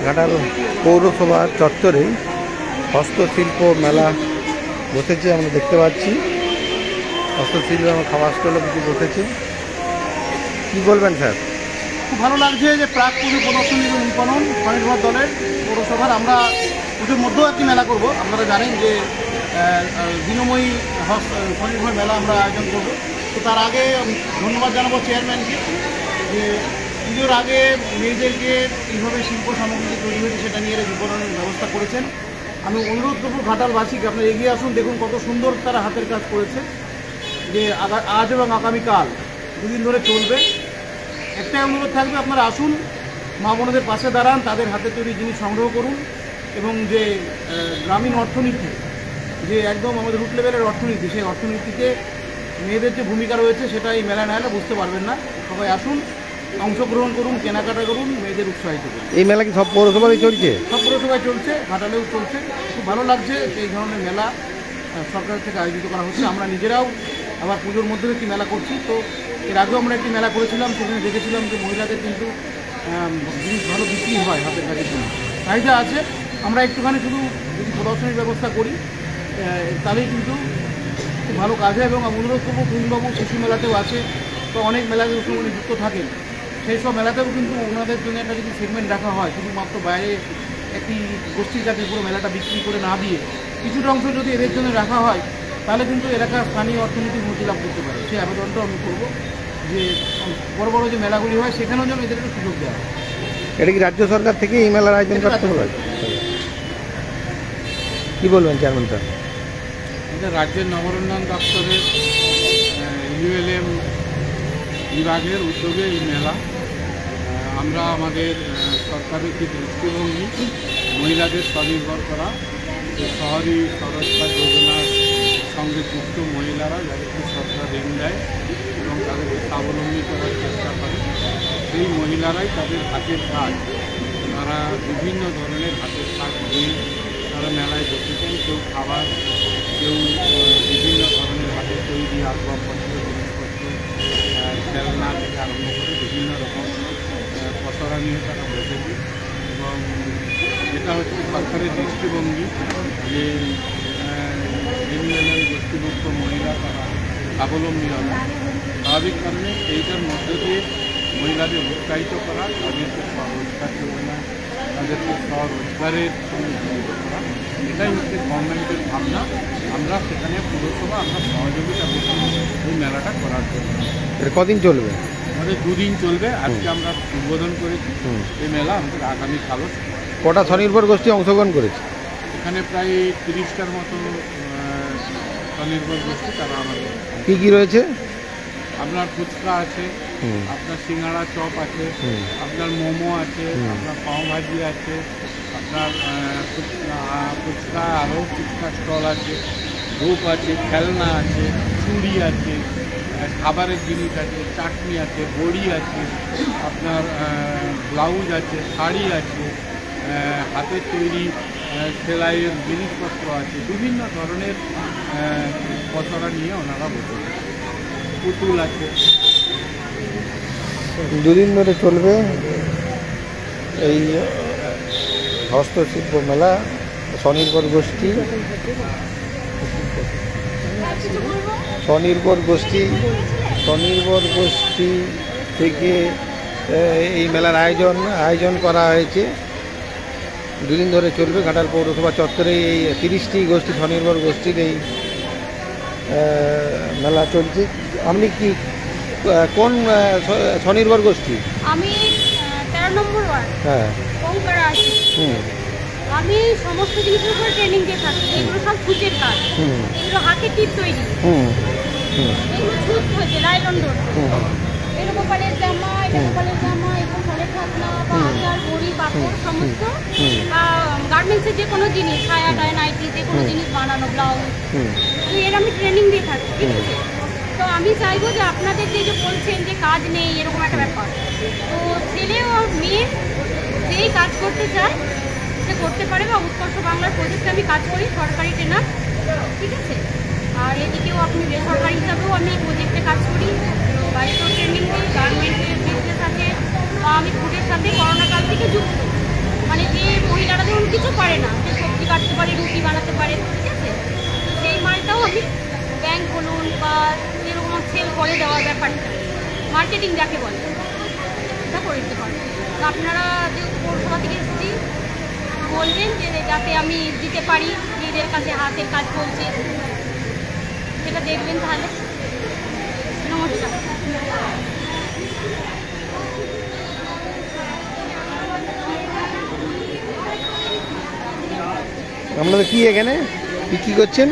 ঘাটাল পৌরসভা চত্বরে হস্তশিল্প মেলা বসেছে, আমরা দেখতে পাচ্ছি। হস্তশিল্প এবং খাবার স্টলও কিছু বসেছে। কী বলবেন স্যার? খুব ভালো লাগছে যে প্রাক পুজো প্রদর্শনী এবং বিপণন স্বনির্ভর দলের পৌরসভার আমরা পুজোর মধ্যেও একটি মেলা করব। আপনারা জানেন যে দিনময়ী স্বনির্ভর মেলা আমরা আয়োজন করব। তো তার আগে ধন্যবাদ জানাবো চেয়ারম্যানকে যে পুজোর আগে মেয়েদেরকে এইভাবে শিল্প সামগ্রী তৈরি হয়েছে সেটা নিয়ে বিপণনের ব্যবস্থা করেছেন। আমি অনুরোধ করবো ঘাটালবাসীকে আপনারা এগিয়ে আসুন, দেখুন কত সুন্দর তারা হাতের কাজ করেছে। যে আজ এবং আগামীকাল দুদিন ধরে চলবে। একটাই অনুরোধ থাকবে, আপনারা আসুন, মা বোনদের পাশে দাঁড়ান, তাদের হাতে তৈরি জিনিস সংগ্রহ করুন এবং যে গ্রামীণ অর্থনীতি, যে একদম আমাদের রুট লেভেলের অর্থনীতি, সেই অর্থনীতিতে মেয়েদের যে ভূমিকা রয়েছে সেটা এই মেলা না হলে বুঝতে পারবেন না। সবাই আসুন, অংশগ্রহণ করুন, কেনাকাটা করুন, মেয়েদের উৎসাহিত করুন। এই মেলা কি সব পৌরসভায় চলছে? সব পৌরসভায় চলছে, ঘাটালেও চলছে। খুব ভালো লাগছে এই ধরনের মেলা সরকার থেকে আয়োজিত করা হচ্ছে। আমরা নিজেরাও আবার পুজোর মধ্যে একটি মেলা করছি। তো এর আগেও আমরা একটি মেলা করেছিলাম, সেখানে দেখেছিলাম যে মহিলাদের কিন্তু জিনিস ভালো বিক্রি হয়, হাতের কাজের জন্য চাহিদা আছে। আমরা একটুখানি শুধু যদি প্রদর্শনীর ব্যবস্থা করি তাহলেই কিন্তু খুব ভালো কাজ হয়। এবং অনুরোধ করবো, পূর্ণবাবু শিশু মেলাতেও আছে, তো অনেক মেলাতে উনি যুক্ত থাকেন, সেই সব মেলাতেও কিন্তু ওনাদের জন্য একটা যদি সেগমেন্ট রাখা হয়, শুধুমাত্র বাইরে একটি গোষ্ঠীর কাছে পুরো মেলাটা বিক্রি করে না দিয়ে কিছুটা অংশ যদি এদের জন্য রাখা হয়, তাহলে কিন্তু এলাকার স্থানীয় অর্থনীতি উন্নতি লাভ করতে পারে। সেই আবেদনটাও আমি করবো যে বড় বড় যে মেলাগুলি হয় সেখানেও যেন এদেরকে সুযোগ দেওয়া হয়। এটা কি রাজ্য সরকার থেকে এই মেলার আয়োজন করতে হবে? কী বলবেন চেয়ারম্যান স্যার? এটা রাজ্যের নগরোন্নয়ন দপ্তরের ULM বিভাগের উদ্যোগে এই মেলা। আমরা আমাদের সরকারের যে দৃষ্টিভঙ্গি মহিলাদের স্বনির্ভর করা, শহরি স্বরোজগার যোজনার সঙ্গে যুক্ত মহিলারা যাদেরকে সরকার ঋণ দেয় এবং তাদেরকে স্বাবলম্বী করার চেষ্টা করে, সেই মহিলারাই তাদের হাতের কাজ, তারা বিভিন্ন ধরনের হাতের কাজ নিয়ে তারা মেলায় বসেছেন। কেউ খাবার, কেউ বিভিন্ন ধরনের হাতের তৈরি আসবাবপত্র, জিনিসপত্র, খেলনা থেকে আরম্ভ করে বিভিন্ন রকম পসরা নিয়ে তারা বসেছে। এবং এটা হচ্ছে সরকারের দৃষ্টিভঙ্গি যে NULM গোষ্ঠীভুক্ত মহিলা তারা স্বাবলম্বী হবে। স্বাভাবিক কারণে এইটার মধ্যে দিয়ে মহিলাদের উৎসাহিত করা, তাদেরকে স্বরোজগার যোজনা, তাদেরকে স্বরোজগারের সঙ্গে যুক্ত করা, এটাই হচ্ছে গভর্নমেন্টের ভাবনা। আমরা সেখানে পুরসভা আমরা সহযোগিতা করছি এই মেলাটা করার জন্য। কদিন চলবে? আমাদের 2 দিন চলবে। আজকে আমরা উদ্বোধন করেছি এই মেলা, আমাদের আগামীকালও। কটা স্বনির্ভর গোষ্ঠী অংশগ্রহণ করেছে? এখানে প্রায় 30টার মতো স্বনির্ভর গোষ্ঠী তারা আমাদের। কী কী রয়েছে? আপনার ফুচকা আছে, আপনার সিঙ্গাড়া চপ আছে, আপনার মোমো আছে, আপনার পাওভাজি আছে, আপনার ফুচকা, আরও ফুচকা স্টল আছে, ধূপ আছে, খেলনা আছে, চুড়ি আছে, খাবারের জিনিস আছে, চাটনি আছে, বড়ি আছে, আপনার ব্লাউজ আছে, শাড়ি আছে, হাতের তৈরি সেলাইয়ের জিনিসপত্র আছে, বিভিন্ন ধরনের পসরা নিয়ে ওনারা বসে, পুতুল আছে। 2 দিন ধরে চলবে এই হস্তশিল্প মেলা। স্বনির্ভর গোষ্ঠী থেকে এই মেলার আয়োজন করা হয়েছে। 2 দিন ধরে চলবে। ঘাটাল পৌরসভা চত্বরে এই 30টি গোষ্ঠী, স্বনির্ভর গোষ্ঠীর এই মেলা চলছে। আপনি কি কোন স্বনির্ভর গোষ্ঠী? আমি 13 নম্বর ওয়ার্ড। হ্যাঁ, আমি সমস্ত জিনিসের উপর ট্রেনিং দিয়ে থাকি। এগুলো সব ছুঁচের কাজ, এগুলো হাতে টিপ তৈরি, এগুলো ছুঁচ হয়েছে লাইলন ডোর, এটা গোপালের জামা, এগুলো ফলের ঢাকনা বা আচার, বড়ি, পাপড়, সমস্ত গার্মেন্টসের যে কোনো জিনিস, ছায়া টায়, নাইটি, যে কোনো জিনিস বানানো, ব্লাউজ, তো এর আমি ট্রেনিং দিয়ে থাকি। ঠিক আছে, তো আমি চাইবো যে আপনাদের যে বলছেন যে কাজ নেই এরকম একটা ব্যাপার, তো ছেলে ও মেয়ে যেই কাজ করতে চায় সে করতে পারে। বা উৎকর্ষ বাংলার প্রজেক্টে আমি কাজ করি, সরকারি ট্রেনার। ঠিক আছে, আর এদিকেও আপনি বেসরকারি হিসাবেও আমি প্রজেক্টে কাজ করি, বাড়িতেও ট্রেনিং উপযুক্ত, মানে যে মহিলারা ধরুন কিছু পারে না, যে সবজি কাটতে পারে, রুটি বানাতে পারে, ঠিক আছে, সেই মালটাও আমি ব্যাংক বলুন বা যেরকম সেল করে দেওয়ার ব্যাপারটা, মার্কেটিং যাকে বলে, এটা করে দিতে পারবো। তো আপনারা যে পৌরসভা থেকে এসেছি বলবেন যে যাতে আমি দিতে পারি, নিজেদের কাছে হাতের কাজ করছি, সেটা দেখবেন তাহলে। নমস্কার। আপনাদের কি এখানে বিক্রি করছেন?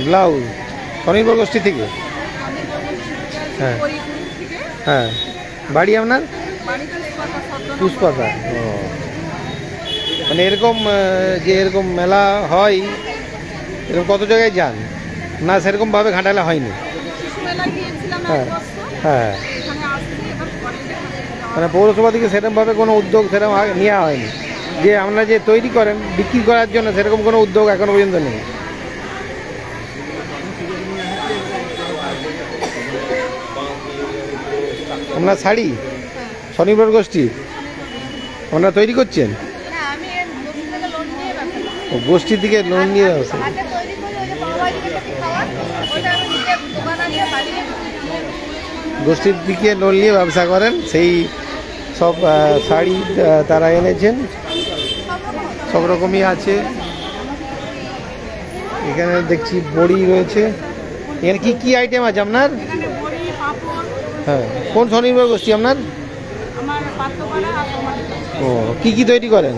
ব্লাউজ স্বনির্ভর গোষ্ঠী থেকে? হ্যাঁ হ্যাঁ। বাড়ি আপনার? পুষ্পাতা। ও, মানে এরকম যে এরকম মেলা হয়, এরকম কত জায়গায় যান না? সেরকমভাবে ঘাটালে হয়নি? হ্যাঁ হ্যাঁ। মানে পৌরসভা থেকে সেরকমভাবে কোনো উদ্যোগ সেরকম নেওয়া হয়নি যে আপনারা যে তৈরি করেন বিক্রি করার জন্য, সেরকম কোনো উদ্যোগ এখনো পর্যন্ত নেই? আপনার শাড়ি স্বনির্ভর গোষ্ঠী আপনারা তৈরি করছেন? গোষ্ঠী থেকে লোন নিয়ে ব্যবসা? গোষ্ঠীর দিকে লোন নিয়ে ব্যবসা করেন, সেই সব শাড়ি তারা এনেছেন, সব রকমই আছে। এখানে দেখছি বড়ি রয়েছে। এখানে কি কি আইটেম আছে আপনার? হ্যাঁ, কোন স্বনির্ভর গোষ্ঠী আপনার? ও, কি কি তৈরি করেন?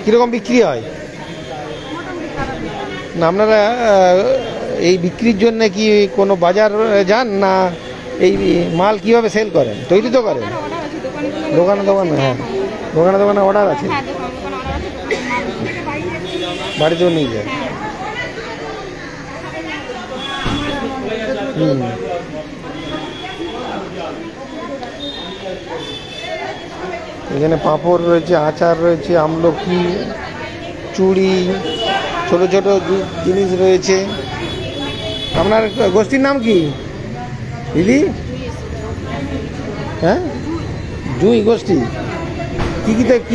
কীরকম বিক্রি হয়? না আপনারা এই বিক্রির জন্য কি কোনো বাজার যান, না এই মাল কিভাবে সেল করেন? তৈরি তো করেন দোকানে দোকানে? হ্যাঁ, দোকানে দোকানে অর্ডার আছে, বাড়িতেও নিয়ে যায়। এখানে পাঁপড় রয়েছে, আচার রয়েছে, আমলকি, চুড়ি, ছোট ছোট জিনিস রয়েছে। আপনার গোষ্ঠীর নাম কি দিদি? হ্যাঁ, জুঁই গোষ্ঠী। কী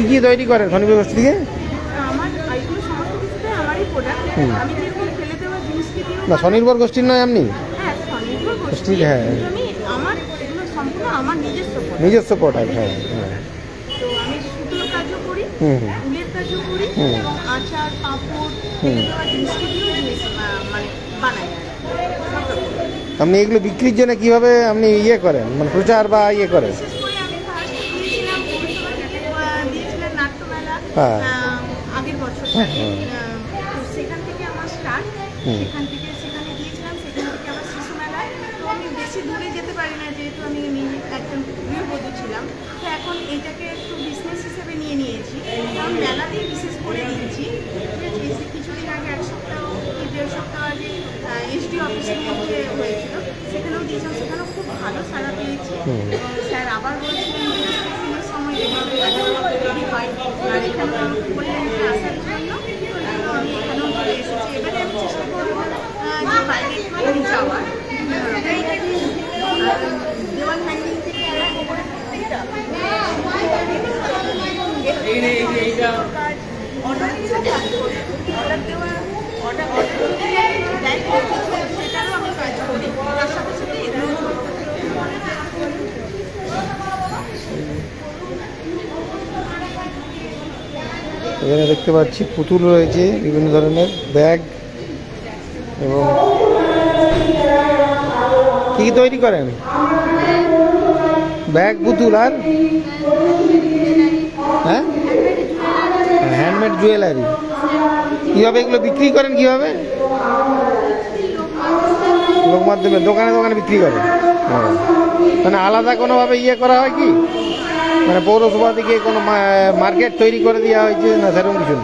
কী তৈরি করেন স্বনির্ভর গোষ্ঠী থেকে? না, স্বনির্ভর গোষ্ঠীর নয় আপনি? গোষ্ঠীর, হ্যাঁ, নিজস্ব প্রোডাক্ট। হ্যাঁ হ্যাঁ। আপনি এগুলো বিক্রির জন্য কিভাবে আপনি ইয়ে করেন, মানে প্রচার বা ইয়ে করেন? হ্যাঁ, আগের বছর সেখান থেকে আমার স্টার্ট, সেখানে গিয়েছিলাম, সেখান থেকে আবার শিশু মেলায়। তো আমি বেশি দূরে যেতে পারি না, যেহেতু আমি একজন গৃহবধূ ছিলাম। তো এখন এটাকে একটু বিজনেস হিসেবে নিয়ে নিয়েছি, কারণ মেলাতেই বিশেষ করে দিচ্ছি। কিছুদিন আগে, 1 সপ্তাহ কি 1.5 সপ্তাহ আগে এসডি অফিসের মধ্যে হয়েছিল, সেখানেও দিয়েছিলাম, সেখানেও খুব ভালো সাড়া পেয়েছি। স্যার আবার বলছিলেন যে বিভিন্ন সময় রেডি হয়, আর এখানে বললেন যে আসার জন্য, আমি এখানেও চলে এসেছি। এবারে আমি চেষ্টা করবো যে বাইরে একটু যাওয়ার, দেওয়াল হ্যাঙ্গিং থেকে আরম্ভ করে প্রত্যেকটা অর্ডার দেওয়া, অর্ডার সেটারও আমি কাজ করি, তার সাথে সাথে এখানে দেখতে পাচ্ছি পুতুল রয়েছে, বিভিন্ন ধরনের ব্যাগ, এবং কি তৈরি করেন? ব্যাগ, পুতুল, আর হ্যাঁ, হ্যান্ডমেড জুয়েলারি। কীভাবে এগুলো বিক্রি করেন? কীভাবে? লোক মাধ্যমে দোকানে দোকানে বিক্রি করেন? মানে আলাদা কোনোভাবে ইয়ে করা হয় কি, মানে পৌরসভা থেকে কোনো মার্কেট তৈরি করে দেওয়া হয়েছে না সেরকম কিছু?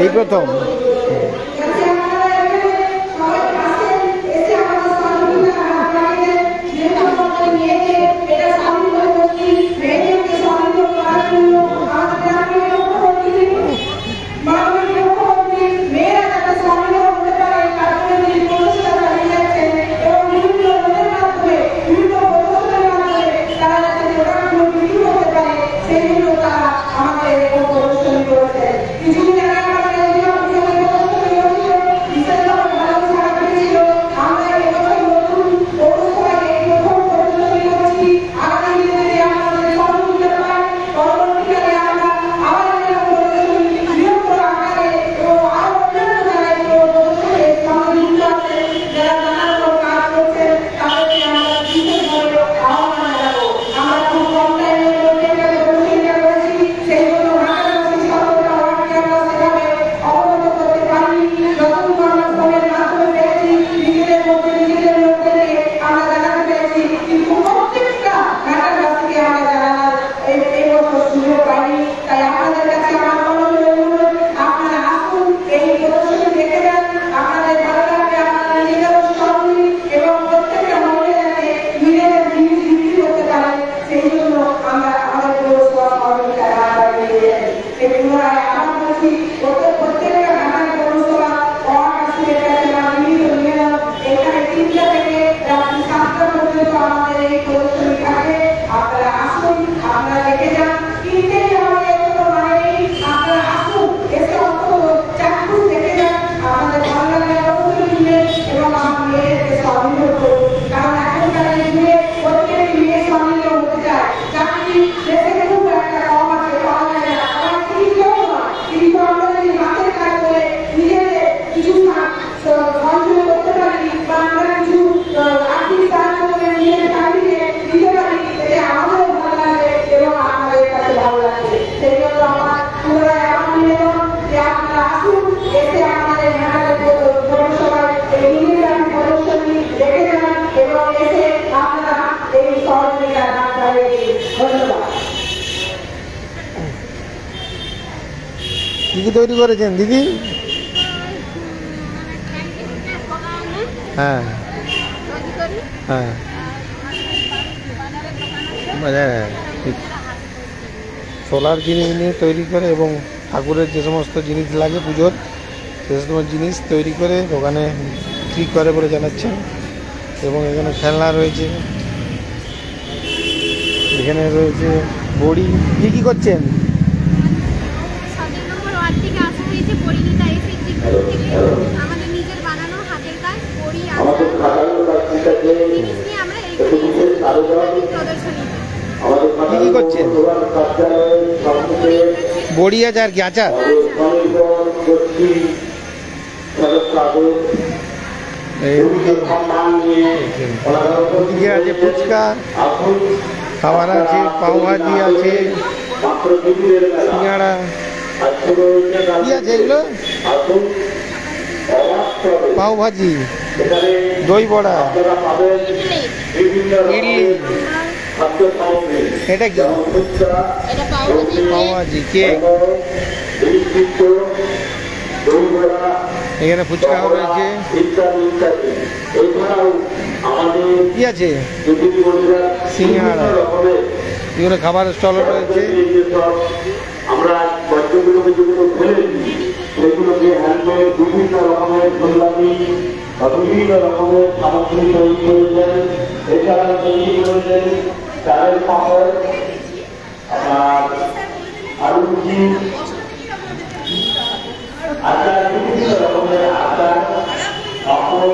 এই প্রথম? কী কী তৈরি করেছেন দিদি? হ্যাঁ হ্যাঁ মানে সোলার জিনিস নিয়ে তৈরি করে এবং ঠাকুরের যে সমস্ত জিনিস লাগে পুজোর সে সমস্ত জিনিস তৈরি করে দোকানে বিক্রি করে বলে জানাচ্ছেন। এবং এখানে খেলনা রয়েছে, এখানে রয়েছে বড়ি। কী করছেন? 7 নম্বর ওয়ার্ড থেকে আসা হয়েছে পরিণীতা এসএসজি গ্রুপ থেকে আমাদের নিজের বানানো হাতের কাজ বড়ি জিনিস নিয়ে আমরা এই প্রদর্শনী কী করছেন? বড়ি আছে আর কি আচার? এদিকে আছে ফুচকা, খাবার আছে, পাওভাজি আছে, সিঙ্গাড়া। কি আছে এগুলো? পাওভাজি, দই বড়া, ইডলি। এটা কি? পাওভাজি, কেক। এখানে ফুচকাও রয়েছে। কি আছে? সিঙ্গাড়া। এখানে খাবার স্টলও রয়েছে। আমরা বাচ্চাগুলোকে যেগুলো ফেলেছি সেগুলোকে হ্যান্ডমেড বিভিন্ন রকমের ফুলদানি বা বিভিন্ন রকমের সামগ্রী তৈরি করেছেন। এছাড়া তৈরি করেছেন চালের পাপড়, আপনার আলু চিপ, আচার, বিভিন্ন রকমের আচার, পাপড়,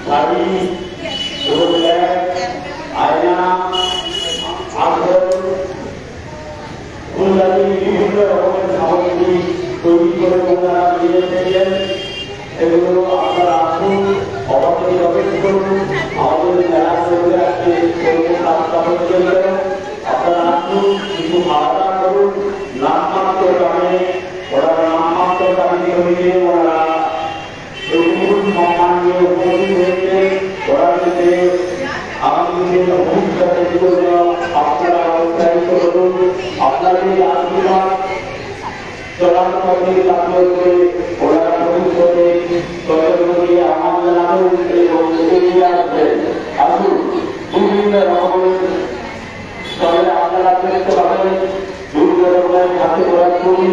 শাড়ি এবং ব্যাগ, আয়না, আসল, ফুলদানি, বিভিন্ন রকমের সামগ্রী তৈরি করে ওনারা নিয়ে এসেছেন। এগুলো আপনারা আসুন, অবশ্যই যোগাযোগ করুন। আমাদের মেলা করে আজকে আপনারা আসুন, কিছু খাওয়া দাওয়া করুন। নামমাত্র দামে ওরা নামমাত্র দামে তৈরি ওরা সম্মান নিয়ে উপস্থিত হয়েছে। ওরা থেকে আগামী দিনে ভবিষ্যতে আপনারা উৎসাহিত করুন। আপনাদের আশীর্বাদ চলার পথে চাকর করে ওরা ভবিষ্যতে তৈরি আমার জানাবেন এবং এগিয়ে আসবেন। আসুন, বিভিন্ন রকমের তবে আপনারা দেখতে পাবেন বিভিন্ন রকমের হাতে করা ছবি